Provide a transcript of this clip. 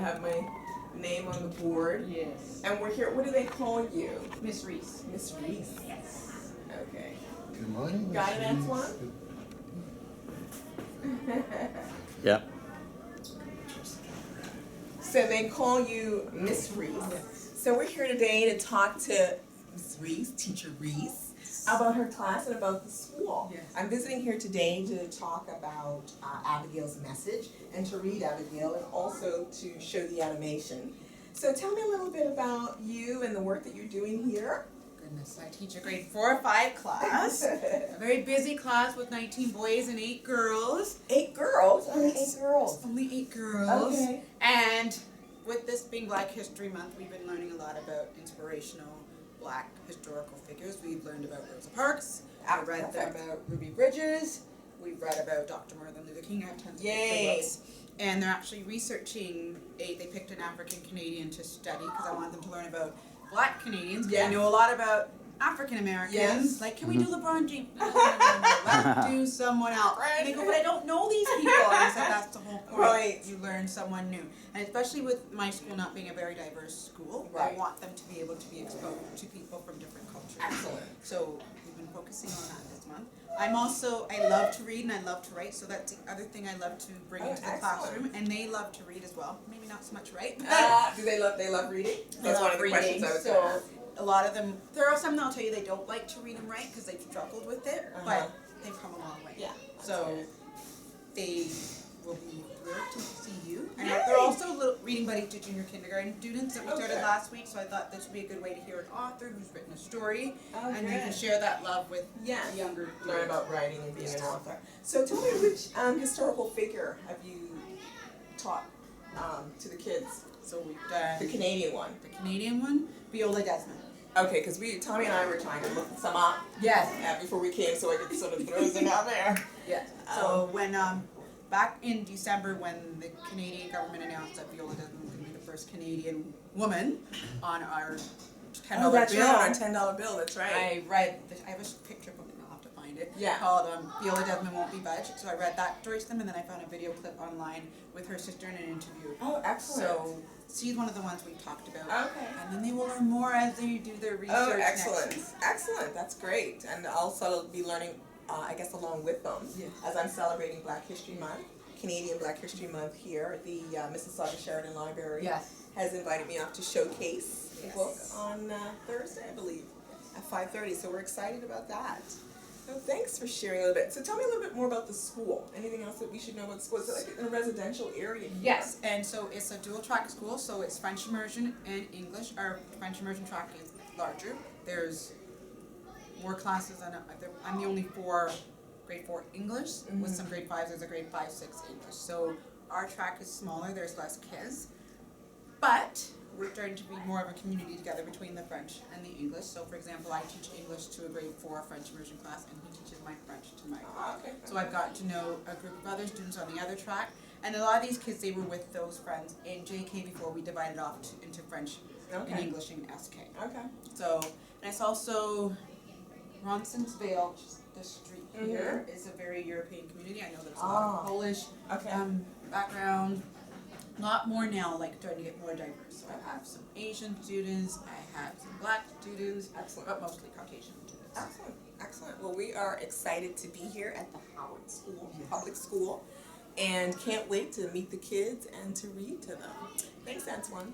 have my name on the board. Yes. And we're here. What do they call you? Miss Reece. Miss Reece. Yes. Okay. Good morning. Got it, Antoine? Yeah. So they call you Miss Reece. Yes. So we're here today to talk to Miss Reece, Teacher Reece, about her class and about the school. Yes. I'm visiting here today to talk about Abigail's message and to read Abigail and also to show the animation. So tell me a little bit about you and the work that you're doing here. Goodness, I teach a grade 4 or 5 class. A very busy class with 19 boys and 8 girls. 8 girls? Only 8 girls. Only 8 girls. Okay. And with this being Black History Month, we've been learning a lot about inspirational Black historical figures. We've learned about Rosa Parks. I've read about Ruby Bridges. We've read about Dr. Martin Luther King. I have tons of books. And they're actually researching, they picked an African Canadian to study because I want them to learn about Black Canadians. Yes. I know a lot about African Americans. Yes. Like, can we do LeBron James? No, let's do someone else. And they go, but I don't know these people. And I said, that's the whole point. Right. You learn someone new. And especially with my school not being a very diverse school, Right. I want them to be able to be exposed to people from different cultures. Excellent. So we've been focusing on that this month. I love to read and I love to write, so that's the other thing I love to bring into the classroom. And they love to read as well. Maybe not so much write. Do they love reading? That's love one of the questions reading, I was so going to ask. a lot of them, there are some that'll tell you they don't like to read and write because they've struggled with it, but they've come a long way. Yeah. So they will be thrilled to see you. And Yay. they're also reading buddies to junior kindergarten students that we started Okay. last week, so I thought this would be a good way to hear an author who's written a story, Oh, and they can good. share that love with Yes. the younger Learn about writing and being an author. So tell me, which historical figure have you taught to the kids? So we've done The Canadian one. the Canadian one, Viola Desmond. Okay, because Tommy and I were trying to look some up Yes. before we came, so I could sort of throw them out there. Yes. So when back in December, when the Canadian government announced that Viola Desmond was going to be the first Canadian woman on our $10 that's bill, right, on $10 bill. That's right. I read. I have a picture of it. I'll have to find it. Yeah. Called Viola Desmond Won't Be Budged. So I read that story to them, and then I found a video clip online with her sister in an interview. Oh, excellent. So she's one of the ones we talked about. Okay. And then they will learn more as they do their research. Oh, next excellent. week. Excellent. That's great. And I'll also be learning, I guess, along with them Yes. as I'm celebrating Black History Month, Canadian Black History Month here. The Mississauga Sheridan Library Yes. has invited me up to showcase the Yes. book on Thursday, I believe, at 5:30. So we're excited about that. So thanks for sharing a little bit. So tell me a little bit more about the school. Anything else that we should know about the school? Is it like in a residential area here? Yes, and so it's a dual track school, so it's French immersion and English. Our French immersion track is larger. There's more classes, and I'm the only grade 4 English, with some grade 5s. There's a grade 5, 6 English. So our track is smaller, there's less kids, but we're starting to be more of a community together between the French and the English. So for example, I teach English to a grade 4 French immersion class, and he teaches my French to my class. Okay. So I've gotten to know a group of other students on the other track, and a lot of these kids, they were with those friends in JK before we divided off into French and Okay. English in SK. Okay. So, and it's also Ronson's Vale, just the street here, is a very European community. I know there's a lot of Polish Okay. background. A lot more now, like trying to get more diverse. So I have some Asian students, I have some Black students, Excellent. but mostly Caucasian students. Excellent, excellent. Well, we are excited to be here at the Howard School, public school, and can't wait to meet the kids and to read to them. Thanks, Antoine.